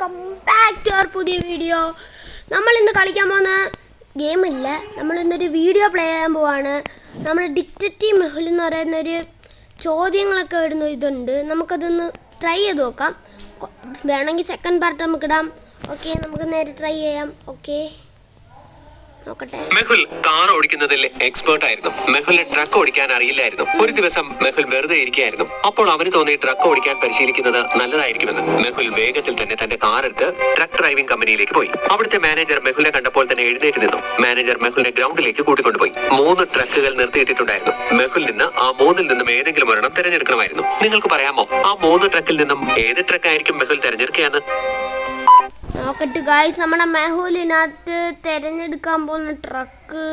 Welcome back to our പുതിയ video. നമ്മൾ ഇന്ന് കളിക്കാൻ പോകുന്ന ഗെയിമില്ല, നമ്മൾ ഇന്നൊരു വീഡിയോ പ്ലേ ചെയ്യാൻ പോവാണ്. നമ്മൾ ഡിറ്റക്റ്റീവ് മെഹുൽ എന്ന് പറയുന്നൊരു ചോദ്യങ്ങളൊക്കെ ഇടുന്ന ഇതുണ്ട്. നമുക്കതൊന്ന് ട്രൈ ചെയ്ത് നോക്കാം. വേണമെങ്കിൽ സെക്കൻഡ് പാർട്ട് നമുക്കിടാം. ഓക്കെ, നമുക്ക് നേരെ ട്രൈ ചെയ്യാം. ഓക്കെ, നോക്കട്ടെ. മെഹുൽ കാർ ഓടിക്കുന്നതിൽ എക്സ്പേർട്ട് ആയിരുന്നു. മെഹുലിന് ട്രക്ക് ഓടിക്കാൻ അറിയില്ലായിരുന്നു. ഒരു ദിവസം മെഹുൽ വെറുതെ ഇരിക്കുകയായിരുന്നു. അപ്പോൾ അവന് തോന്നി ട്രക്ക് ഓടിക്കാൻ പരിശീലിക്കുന്നത് നല്ലതായിരിക്കുമെന്ന്. മെഹുൽ വേഗത്തിൽ തന്നെ തന്റെ കാർ എടുത്ത് ട്രക്ക് ഡ്രൈവിംഗ് കമ്പനിയിലേക്ക് പോയി. അവിടുത്തെ മാനേജർ മെഹുലിനെ കണ്ടപ്പോൾ തന്നെ എഴുന്നേറ്റ് നിന്നു. മാനേജർ മെഹുലിനെ ഗ്രൗണ്ടിലേക്ക് കൂട്ടിക്കൊണ്ടുപോയി. 3 ട്രക്കുകൾ നിർത്തിയിട്ടിട്ടുണ്ടായിരുന്നു. മെഹുൽ നിന്ന് ആ 3-ൽ നിന്നും ഏതെങ്കിലും ഒരെണ്ണം തിരഞ്ഞെടുക്കണമായിരുന്നു. നിങ്ങൾക്ക് പറയാമോ ആ 3 ട്രക്കിൽ നിന്നും ഏത് ട്രക്കായിരിക്കും മെഹുൽ തിരഞ്ഞെടുക്കുകയെന്ന്? നോക്കട്ടെ ഗായ്സ്, നമ്മുടെ മെഹുലിനകത്ത് തിരഞ്ഞെടുക്കാൻ പോകുന്ന ട്രക്ക്,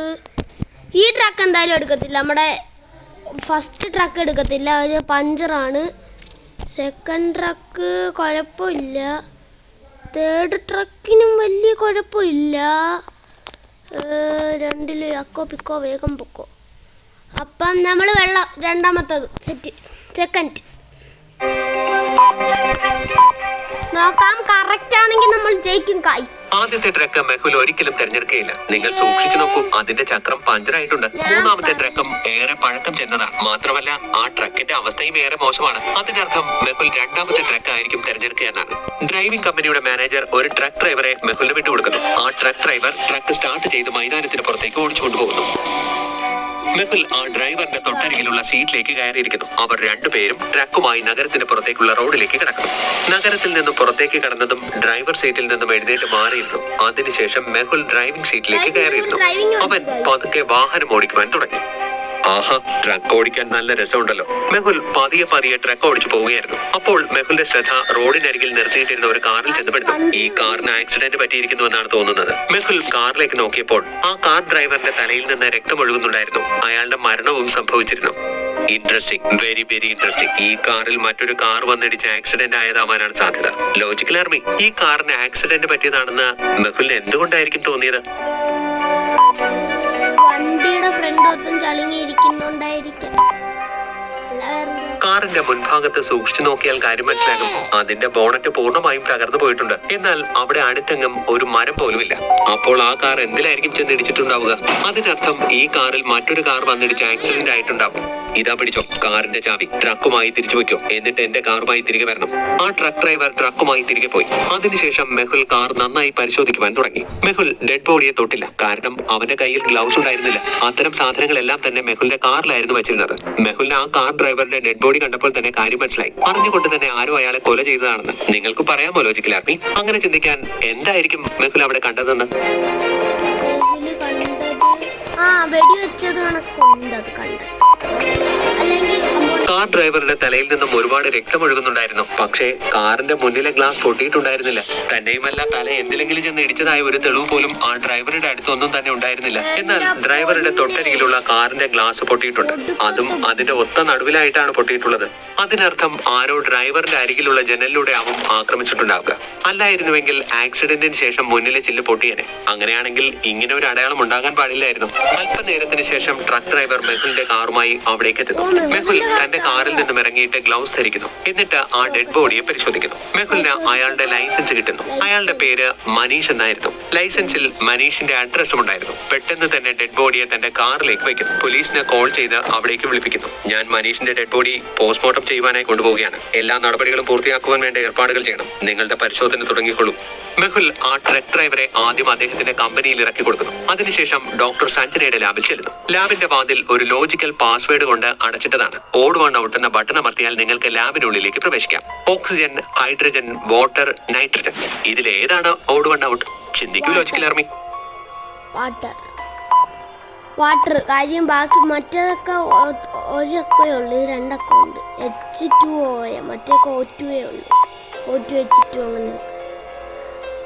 ഈ ട്രക്ക് എന്തായാലും എടുക്കത്തില്ല. നമ്മുടെ ഫസ്റ്റ് ട്രക്ക് എടുക്കത്തില്ല, ഒരു പഞ്ചറാണ്. സെക്കൻഡ് ട്രക്ക് കുഴപ്പമില്ല. തേർഡ് ട്രക്കിനും വലിയ കുഴപ്പമില്ല. 2-ൽ അക്കോ പിക്കോ വേഗം പൊക്കോ. അപ്പം നമ്മൾ രണ്ടാമത്തത് സെക്കൻഡ് നോക്കാം. കറക്റ്റ് ആണെങ്കിൽ നമ്മൾ ജയിക്കും ഗായ്സ്. ആദ്യത്തെ ട്രക്ക് മെഹുൽ ഒരിക്കലും തിരഞ്ഞെടുക്കുകയില്ല. നിങ്ങൾ സൂക്ഷിച്ചു നോക്കൂ, അതിന്റെ ചക്രം പഞ്ചറായിട്ടുണ്ട്. 3-ാമത്തെ ട്രക്കും ഏറെ പഴക്കം ചെന്നതാണ്. മാത്രമല്ല ആ ട്രക്കിന്റെ അവസ്ഥയും ഏറെ മോശമാണ്. അതിനർത്ഥം മെഹുൽ 2-ാമത്തെ ട്രക്ക് ആയിരിക്കും തിരഞ്ഞെടുക്കുക എന്നാണ്. ഡ്രൈവിംഗ് കമ്പനിയുടെ മാനേജർ ഒരു ട്രക്ക് ഡ്രൈവറെ മെഹുലിന് വിട്ടുകൊടുക്കുന്നു. ആ ട്രക്ക് ഡ്രൈവർ ട്രക്ക് സ്റ്റാർട്ട് ചെയ്ത് മൈതാനത്തിന് പുറത്തേക്ക് ഓടിച്ചുകൊണ്ടുപോകുന്നു. മെഹുൽ ആ ഡ്രൈവറിന്റെ തൊട്ടരികിലുള്ള സീറ്റിലേക്ക് കയറിയിരിക്കുന്നു. അവർ രണ്ടുപേരും ട്രക്കുമായി നഗരത്തിന് പുറത്തേക്കുള്ള റോഡിലേക്ക് കിടക്കുന്നു. നഗരത്തിൽ നിന്നും പുറത്തേക്ക് കടന്നതും ഡ്രൈവർ സീറ്റിൽ നിന്നും എഴുന്നേറ്റ് മാറിയിരുന്നു. അതിനുശേഷം മെഹുൽ ഡ്രൈവിംഗ് സീറ്റിലേക്ക് കയറിയിരുന്നു. അവൻ പതുക്കെ വാഹനം ഓടിക്കുവാൻ തുടങ്ങി. ആഹാ, ട്രക്ക് ഓടിക്കാൻ നല്ല രസമുണ്ടല്ലോ. മെഹുൽ പതിയെ ട്രക്ക് ഓടിച്ചു പോവുകയായിരുന്നു. അപ്പോൾ മെഹുലിന്റെ ശ്രദ്ധ റോഡിനരികിൽ നിർത്തിയിട്ടിരുന്ന ഒരു കാറിൽ ചെന്നപ്പെടുന്നു. ഈ കാറിന് ആക്സിഡന്റ് പറ്റിയിരിക്കുന്നുവെന്നാണ് തോന്നുന്നത്. മെഹുൽ കാറിലേക്ക് നോക്കിയപ്പോൾ ആ കാർ ഡ്രൈവറിന്റെ തലയിൽ നിന്ന് രക്തമൊഴുകുന്നുണ്ടായിരുന്നു. അയാളുടെ മരണവും സംഭവിച്ചിരുന്നു. Interesting, very very interesting. ഈ കാറിൽ മറ്റൊരു കാർ വന്നിടിച്ച് ആക്സിഡന്റ് ആയതാവാനാണ് സാധ്യത. ലോജിക്കൽ ആർമി, ഈ കാറിന് ആക്സിഡന്റ് പറ്റിയതാണെന്ന് മെഹുലിന് എന്തുകൊണ്ടായിരിക്കും തോന്നിയത്? വണ്ടിയുടെ ഫ്രണ്ട് ഒത്തും ചളിങ്ങിയിരിക്കുന്നുണ്ടായിരിക്കും. കാറിന്റെ മുൻഭാഗത്ത് സൂക്ഷിച്ചു നോക്കിയാൽ കാര്യം മനസ്സിലാകും. അതിന്റെ ബോണറ്റ് പൂർണ്ണമായും തകർന്നു പോയിട്ടുണ്ട്. എന്നാൽ അവിടെ അടുത്തെങ്ങും ഒരു മരം പോലുമില്ല. അപ്പോൾ ആ കാർ എന്തിലായിരിക്കും ചെന്നിടിച്ചിട്ടുണ്ടാവുക? അതിനർത്ഥം ഈ കാറിൽ മറ്റൊരു കാർ വന്നിടിച്ച് ആക്സിഡന്റ് ആയിട്ടുണ്ടാവും. ഇതാ പിടിച്ചോ കാറിന്റെ ചാവി. ട്രക്കുമായി തിരിച്ചു വയ്ക്കോ, എന്നിട്ട് എന്റെ കാറുമായി തിരികെ വരണം. ആ ട്രക്ക് ഡ്രൈവർ ട്രക്കുമായി തിരികെ പോയി. അതിനുശേഷം മെഹുൽ കാർ നന്നായി പരിശോധിക്കുവാൻ തുടങ്ങി. മെഹുൽ ഡെഡ് ബോഡിയെ തൊട്ടില്ല, കാരണം അവന്റെ കയ്യിൽ ഗ്ലൗസ് ഉണ്ടായിരുന്നില്ല. അത്തരം സാധനങ്ങളെല്ലാം തന്നെ മെഹുലിന്റെ കാറിലായിരുന്നു വെച്ചിരുന്നത്. മെഹുലിന് ആ കാർ ഡ്രൈവറുടെ ഡെഡ് ബോഡി കണ്ടപ്പോൾ തന്നെ കാര്യം മനസ്സിലായി. അറിഞ്ഞുകൊണ്ട് തന്നെ ആരോ അയാളെ കൊല ചെയ്തതാണെന്ന്. നിങ്ങൾക്ക് പറയാമോ ലോജിക്കൽ ആർമി? അങ്ങനെ ചിന്തിക്കാൻ എന്തായിരിക്കും മെഹുൽ അവിടെ കണ്ടതെന്ന്? വെടിവെച്ചത് കണക്കുണ്ട്, അത് കണ്ടത്. കാർ ഡ്രൈവറുടെ തലയിൽ നിന്നും ഒരുപാട് രക്തമൊഴുകുന്നുണ്ടായിരുന്നു. പക്ഷേ കാറിന്റെ മുന്നിലെ ഗ്ലാസ് പൊട്ടിയിട്ടുണ്ടായിരുന്നില്ല. തന്നെയുമല്ല, തല എന്തിലെങ്കിലും ചെന്ന് ഇടിച്ചതായ ഒരു തെളിവ് പോലും ആ ഡ്രൈവറുടെ അടുത്തൊന്നും തന്നെ ഉണ്ടായിരുന്നില്ല. എന്നാൽ ഡ്രൈവറുടെ തൊട്ടരികിലുള്ള കാറിന്റെ ഗ്ലാസ് പൊട്ടിയിട്ടുണ്ട്. അതും അതിന്റെ ഒത്ത നടുവിലായിട്ടാണ് പൊട്ടിയിട്ടുള്ളത്. അതിനർത്ഥം ആരോ ഡ്രൈവറിന്റെ അരികിലുള്ള ജനലിലൂടെ ആവും ആക്രമിച്ചിട്ടുണ്ടാവുക. അല്ലായിരുന്നുവെങ്കിൽ ആക്സിഡന്റിന് ശേഷം മുന്നിലെ ചില്ല് പൊട്ടിയേനെ. അങ്ങനെയാണെങ്കിൽ ഇങ്ങനെ ഒരു അടയാളം ഉണ്ടാകാൻ പാടില്ലായിരുന്നു. അല്പനേരത്തിന് ശേഷം ട്രക്ക് ഡ്രൈവർ മെഹുലിന്റെ കാറുമായി അവിടേക്ക് എത്തുന്നു. മെഹുൽ തന്റെ കാറിൽ നിന്നും ഇറങ്ങിയിട്ട് ഗ്ലൗസ് ധരിക്കുന്നു. എന്നിട്ട് ആ ഡെഡ് ബോഡിയെ പരിശോധിക്കുന്നു. മെഹുലിന് അയാളുടെ ലൈസൻസ് കിട്ടുന്നു. അയാളുടെ പേര് മനീഷ് എന്നായിരുന്നു. ലൈസൻസിൽ മനീഷിന്റെ അഡ്രസ്സും ഉണ്ടായിരുന്നു. പെട്ടെന്ന് തന്നെ ഡെഡ് ബോഡിയെ തന്റെ കാറിലേക്ക് വയ്ക്കുന്നു. പോലീസിനെ കോൾ ചെയ്ത് അവിടേക്ക് വിളിപ്പിക്കുന്നു. ഞാൻ മനീഷിന്റെ ഡെഡ് ബോഡി പോസ്റ്റ്മോർട്ടം ചെയ്യുവാനായി കൊണ്ടുപോവുകയാണ്. എല്ലാ നടപടികളും പൂർത്തിയാക്കുവാൻ വേണ്ട ഏർപ്പാടുകൾ ചെയ്യണം. നിങ്ങളുടെ പരിശോധന തുടങ്ങിക്കൊള്ളൂ. മെഹുൽ ആ ട്രക്ക് ഡ്രൈവറെ ആദ്യം അദ്ദേഹത്തിന്റെ കമ്പനിയിൽ ഇറക്കി കൊടുക്കുന്നു. അതിനുശേഷം ഡോക്ടർ സഞ്ജനയുടെ ലാബിൽ ചെല്ലുന്നു. ലാബിന്റെ വാതിൽ ഒരു ലോജിക്കൽ പാസ്വേഡ് കൊണ്ട് അടച്ചിട്ടതാണ്. ഓഡ് വൺ ഔട്ട് എന്ന ബട്ടൺ അമർത്തിയാൽ നിങ്ങൾക്ക് ലാബിനുള്ളിലേക്ക് പ്രവേശിക്കാം. ഓക്സിജൻ, ഹൈഡ്രജൻ, വാട്ടർ, നൈട്രജൻ, ഇതിലേതാണ് ഓഡ് വൺ ഔട്ട്? ചിന്തിക്കൂ ലോജിക്കൽ ആർമി. വാട്ടർ കാര്യം, ബാക്കി മറ്റേതൊക്കെ ഒരൊക്കെ ഉള്ളു, ഇത് 2 അക്ക ഉണ്ട്. H2O, മറ്റേക്ക് O2 ഉള്ളു. O2 H2 അങ്ങനെ.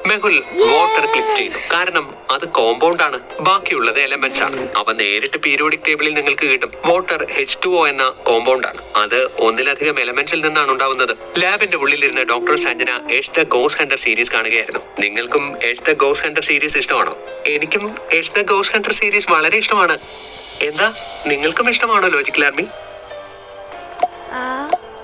മെഹുൽ വാട്ടർ ക്ലിക്ക് ചെയ്തു, കാരണം അത് കോമ്പൗണ്ട് ആണ്. ബാക്കിയുള്ളത് എലമെന്റ്സ് ആണ്. അവ നേരിട്ട് പീരിയോഡിക് ടേബിളിൽ നിങ്ങൾക്ക് കിട്ടും. വാട്ടർ H2O എന്ന കോമ്പൗണ്ട് ആണ്. അത് ഒന്നിലധികം എലമെന്റ്സിൽ നിന്നാണ് ഉണ്ടാവുന്നത്. ലാബിന്റെ ഉള്ളിലിരുന്ന് doctor Sanjana H the ghost hunter series കാണുകയായിരുന്നു. നിങ്ങൾക്കും H the ghost hunter series ഇഷ്ടമാണോ? എനിക്കും H the ghost hunter series വളരെ ഇഷ്ടമാണ്. എന്താ, നിങ്ങൾക്കും ഇഷ്ടമാണോ ലോജിക്കൽ ആർമി?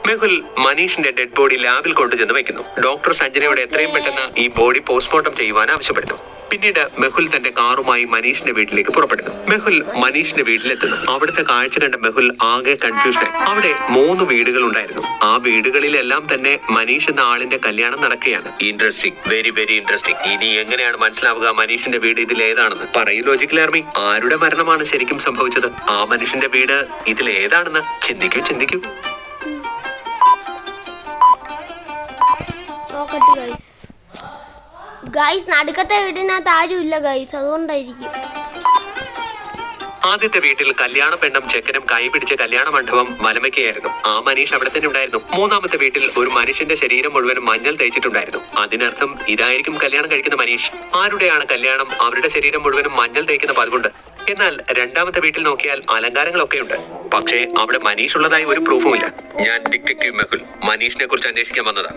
മെഹുൽ മനീഷിന്റെ ഡെഡ് ബോഡി ലാബിൽ കൊണ്ടുചെന്ന് വെക്കുന്നു. ഡോക്ടർ സഞ്ജനയോട് എത്രയും പെട്ടെന്ന് ഈ ബോഡി പോസ്റ്റ്മോർട്ടം ചെയ്യുവാൻ ആവശ്യപ്പെടുന്നു. പിന്നീട് മെഹുൽ തന്റെ കാറുമായി മനീഷിന്റെ വീട്ടിലേക്ക് പുറപ്പെടുന്നു. മെഹുൽ മനീഷിന്റെ വീട്ടിലെത്തുന്നു. അവിടുത്തെ കാഴ്ച കണ്ട മെഹുൽ ആകെ കൺഫ്യൂഷൻ. അവിടെ 3 വീടുകൾ ഉണ്ടായിരുന്നു. ആ വീടുകളിലെല്ലാം തന്നെ മനീഷ് എന്ന ആളിന്റെ കല്യാണം നടക്കുകയാണ്. Interesting, very very interesting. ഇനി എങ്ങനെയാണ് മനസ്സിലാവുക മനീഷിന്റെ വീട് ഇതിൽ ഏതാണെന്ന്? പറയൂ ലോജിക്കൽ ആർമി, ആരുടെ മരണമാണ് ശരിക്കും സംഭവിച്ചത്? ആ മനുഷ്യന്റെ വീട് ഇതിൽ ഏതാണെന്ന് ചിന്തിക്കൂ. ഗൈസ് നടുക്കത്തെ വീടിനകത്ത് ആരും ഇല്ല ഗൈസ്, അതുകൊണ്ടായിരിക്കും. ആദ്യത്തെ വീട്ടിൽ കല്യാണ പെണ്ണും ചെക്കനും കൈപിടിച്ച കല്യാണ മണ്ഡപം മലമയ്ക്കായിരുന്നു. ആ മനീഷ് അവിടെ തന്നെ ഉണ്ടായിരുന്നു. 3-ാമത്തെ വീട്ടിൽ ഒരു മനുഷ്യന്റെ ശരീരം മുഴുവനും മഞ്ഞൾ തേച്ചിട്ടുണ്ടായിരുന്നു. അതിനർത്ഥം ഇതായിരിക്കും കല്യാണം കഴിക്കുന്ന മനീഷ്. ആരുടെയാണ് കല്യാണം അവരുടെ ശരീരം മുഴുവനും മഞ്ഞൾ തേക്കുന്ന പതിവുണ്ട്. എന്നാൽ 2-ാമത്തെ വീട്ടിൽ നോക്കിയാൽ അലങ്കാരങ്ങളൊക്കെ ഉണ്ട്. പക്ഷേ അവിടെ മനീഷ് ഉള്ളതായി ഒരു പ്രൂഫുമില്ല. ഞാൻ ഡിറ്റക്റ്റീവ് മെഹുൽ മനീഷിനെ കുറിച്ച് അന്വേഷിക്കാൻ വന്നതാ.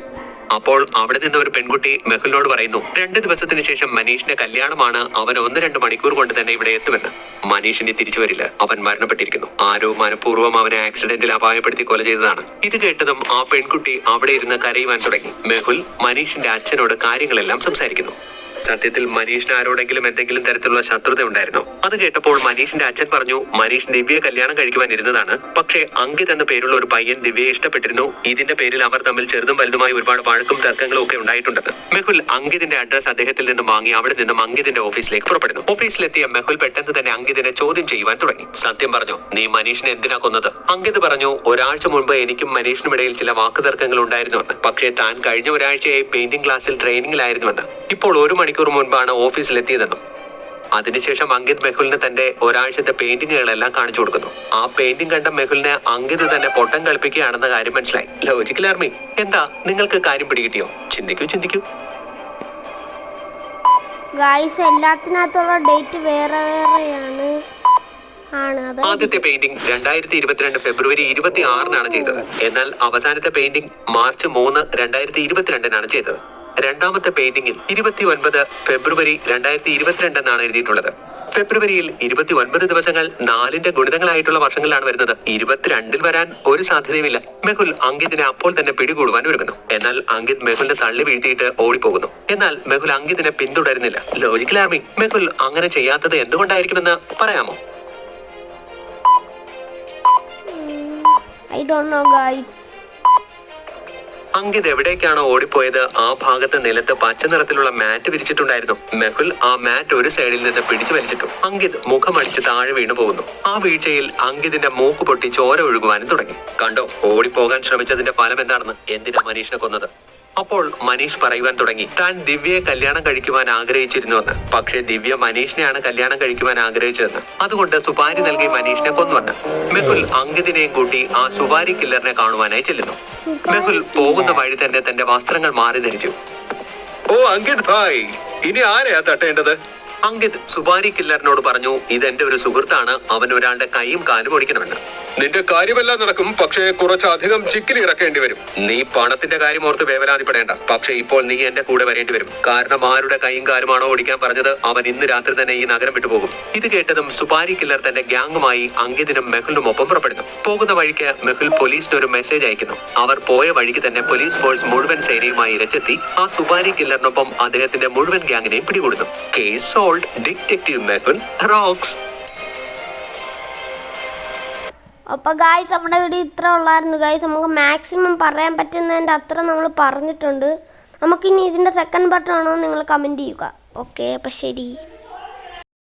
അപ്പോൾ അവിടെ നിന്ന് ഒരു പെൺകുട്ടി മെഹുലിനോട് പറയുന്നു 2 ദിവസത്തിന് ശേഷം മനീഷിന്റെ കല്യാണമാണ്, അവൻ 1-2 മണിക്കൂർ കൊണ്ട് തന്നെ ഇവിടെ എത്തുമെന്ന്. മനീഷ് ഇനി തിരിച്ചു വരില്ല, അവൻ മരണപ്പെട്ടിരിക്കുന്നു. ആരോ മനഃപൂർവ്വം അവനെ ആക്സിഡന്റിൽ അപായപ്പെടുത്തി കൊല ചെയ്തതാണ്. ഇത് കേട്ടതും ആ പെൺകുട്ടി അവിടെ ഇരുന്ന് കരയുവാൻ തുടങ്ങി. മെഹുൽ മനീഷിന്റെ അച്ഛനോട് കാര്യങ്ങളെല്ലാം സംസാരിക്കുന്നു. സത്യത്തിൽ മനീഷിന് ആരോടെങ്കിലും എന്തെങ്കിലും തരത്തിലുള്ള ശത്രുത ഉണ്ടായിരുന്നു. അത് കേട്ടപ്പോൾ മനീഷിന്റെ അച്ഛൻ പറഞ്ഞു മനീഷ് ദിവ്യയെ കല്യാണം കഴിക്കുവാൻ ഇരുന്നതാണ്. പക്ഷേ അങ്കിത് എന്ന പേരുള്ള ഒരു പയ്യൻ ദിവ്യയെ ഇഷ്ടപ്പെട്ടിരുന്നു. ഇതിന്റെ പേരിൽ അവർ തമ്മിൽ ചെറുതും വലുതുമായി ഒരുപാട് വഴക്കും തർക്കങ്ങളും ഒക്കെ ഉണ്ടായിട്ടുണ്ടെന്ന്. മെഹുൽ അങ്കിതിന്റെ അഡ്രസ് അദ്ദേഹത്തിൽ നിന്നും വാങ്ങി അവിടെ നിന്നും അങ്കിതിന്റെ ഓഫീസിലേക്ക് പുറപ്പെടുന്നു. ഓഫീസിലെത്തിയ മെഹുൽ പെട്ടെന്ന് തന്നെ അങ്കിതിനെ ചോദ്യം ചെയ്യുവാൻ തുടങ്ങി. സത്യം പറഞ്ഞു, നീ മനീഷിനെ എന്തിനാ കൊന്നത്? അങ്കിത് പറഞ്ഞു ഒരാഴ്ച മുൻപ് എനിക്കും മനീഷിനും ഇടയിൽ ചില വാക്ക് തർക്കങ്ങൾ ഉണ്ടായിരുന്നുവെന്ന്. പക്ഷേ താൻ കഴിഞ്ഞ ഒരാഴ്ചയായി പെയിന്റിംഗ് ക്ലാസ്സിൽ ട്രെയിനിങ്ങിലായിരുന്നുവെന്ന്. ഇപ്പോൾ 1 മണിക്കൂർ മുൻപാണ് ഓഫീസിലെത്തിയതെന്നും. അതിനുശേഷം അങ്കിത് മെഹുലിന് തന്റെ ഒരാഴ്ചത്തെ പെയിന്റിങ്ങുകളെല്ലാം കാണിച്ചു കൊടുക്കുന്നു. ആ പെയിന്റിംഗ് കണ്ട മെഹുലിന് അങ്കിത് തന്നെ പൊട്ടം കളിപ്പിക്കുകയാണെന്ന കാര്യം മനസ്സിലായി. ലോജിക്കൽ ആർമി, എന്താ നിങ്ങൾക്ക് കാര്യം പിടികിട്ടിയോ? ചിന്തിക്കൂ. ഗൈസ് എല്ലാത്തിനകത്തുള്ള ഡേറ്റ് വേറെയാണ്. ആദ്യത്തെ പെയിന്റിംഗ് 2022 ഫെബ്രുവരി 26-നാണ് ചെയ്തത്. എന്നാൽ അവസാനത്തെ പെയിന്റിംഗ് മാർച്ച് 3, 2022-നാണ് ചെയ്തത്. 2-ാമത്തെ പെയിന്റിംഗിൽ 29 ഫെബ്രുവരി 2022 എന്നാണ് എഴുതിയിട്ടുള്ളത്. ഫെബ്രുവരിയിൽ 29 ദിവസങ്ങൾ 4ന്റെ ഗുണിതങ്ങളായിട്ടുള്ള വർഷങ്ങളിലാണ് വരുന്നത്. 22-ൽ വരാൻ ഒരു സാധ്യതയുമില്ല. മെഹുൽ അങ്കിതിനെ അപ്പോൾ തന്നെ പിടികൂടുവാൻ ഒരുങ്ങുന്നു. എന്നാൽ അങ്കിത് മെഹുലിനെ തള്ളി വീഴ്ത്തിയിട്ട് ഓടിപ്പോകുന്നു. എന്നാൽ മെഹുൽ അങ്കിതിനെ പിന്തുടരുന്നില്ല. ലോജിക്കൽ ആർമി, മെഹുൽ അങ്ങനെ ചെയ്യാത്തത് എന്തുകൊണ്ടായിരിക്കുമെന്ന് പറയാമോ? I don't know guys. Ankit എവിടേക്കാണോ ഓടിപ്പോയത് ആ ഭാഗത്ത് നിലത്ത് പച്ച നിറത്തിലുള്ള മാറ്റ് വിരിച്ചിട്ടുണ്ടായിരുന്നു. മെഹുൽ ആ മാറ്റ് ഒരു സൈഡിൽ നിന്ന് പിടിച്ചു വലിച്ചിട്ടു. അങ്കിത് മുഖമടിച്ച് താഴെ വീണു പോകുന്നു. ആ വീഴ്ചയിൽ അങ്കിതിന്റെ മൂക്ക് പൊട്ടി ചോര ഒഴുകുവാനും തുടങ്ങി. കണ്ടോ, ഓടിപ്പോകാൻ ശ്രമിച്ചതിന്റെ ഫലം എന്താണെന്ന്? എന്തിനാ മനീഷിനെ കൊന്നത്? അപ്പോൾ മനീഷ് പറയുവാൻ തുടങ്ങി താൻ ദിവ്യയെ കല്യാണം കഴിക്കുവാൻ ആഗ്രഹിച്ചിരുന്നുവെന്ന്. പക്ഷേ ദിവ്യ മനീഷിനെയാണ് കല്യാണം കഴിക്കുവാൻ ആഗ്രഹിച്ചതെന്ന്. അതുകൊണ്ട് സുപാരി നൽകി മനീഷിനെ കൊന്നുവെന്ന്. മെഹുൽ അങ്കിതിനെയും കൂട്ടി ആ സുപാരി കില്ലറിനെ കാണുവാനായി ചെല്ലുന്നു. മെഹുൽ പോകുന്ന വഴി തന്നെ തന്റെ വസ്ത്രങ്ങൾ മാറി ധരിച്ചു. ഓ അങ്കിത് ഭായ്, ഇനി ആരെയാ തട്ടേണ്ടത്? അങ്കിത് സുപാരി കില്ലറിനോട് പറഞ്ഞു ഇതെന്റെ ഒരു സുഹൃത്താണ്, അവൻ ഒരാളുടെ കൈയും കാലും ഒടിക്കണമെന്ന്. നിന്റെ കാര്യമെല്ലാം നടക്കും, പക്ഷേ കുറച്ചധികം ചിക്കിലി ഇറക്കേണ്ടി വരും. നീ പണത്തിന്റെ കാര്യം ഓർത്ത് വേവലാതിപ്പെടേണ്ട. പക്ഷേ ഇപ്പോൾ നീ എന്റെ കൂടെ വരേണ്ടി വരും. കാരണം ആരുടെ കൈയും കാലുമാണോ ഓടിക്കാൻ പറഞ്ഞത് അവൻ ഇന്ന് രാത്രി തന്നെ ഈ നഗരം വിട്ടുപോകും. ഇത് കേട്ടതും സുപാരി കില്ലർ തന്റെ ഗ്യാങ്ങുമായി അങ്കിതിനും മെഹുലിനും ഒപ്പം പുറപ്പെടുന്നു. പോകുന്ന വഴിക്ക് മെഹുൽ പോലീസിന് ഒരു മെസ്സേജ് അയക്കുന്നു. അവർ പോയ വഴിക്ക് തന്നെ പോലീസ് ഫോഴ്സ് മുഴുവൻ സേനയുമായി ഇരച്ചെത്തി ആ സുപാരി കില്ലറിനൊപ്പം അദ്ദേഹത്തിന്റെ മുഴുവൻ ഗ്യാങ്ങിനെയും പിടികൂടുന്നു. Case solved. Detective Mehul rocks. അപ്പോൾ ഗായ്സ് നമ്മുടെ വീഡിയോ ഇത്ര ഉള്ളായിരുന്നു ഗായ്സ്. നമുക്ക് മാക്സിമം പറയാൻ പറ്റുന്നതിൻ്റെ അത്ര നമ്മൾ പറഞ്ഞിട്ടുണ്ട്. നമുക്കിനി ഇതിൻ്റെ സെക്കൻഡ് പാർട്ട് ആണോ നിങ്ങൾ കമൻറ്റ് ചെയ്യുക. ഓക്കെ, അപ്പോൾ ശരി.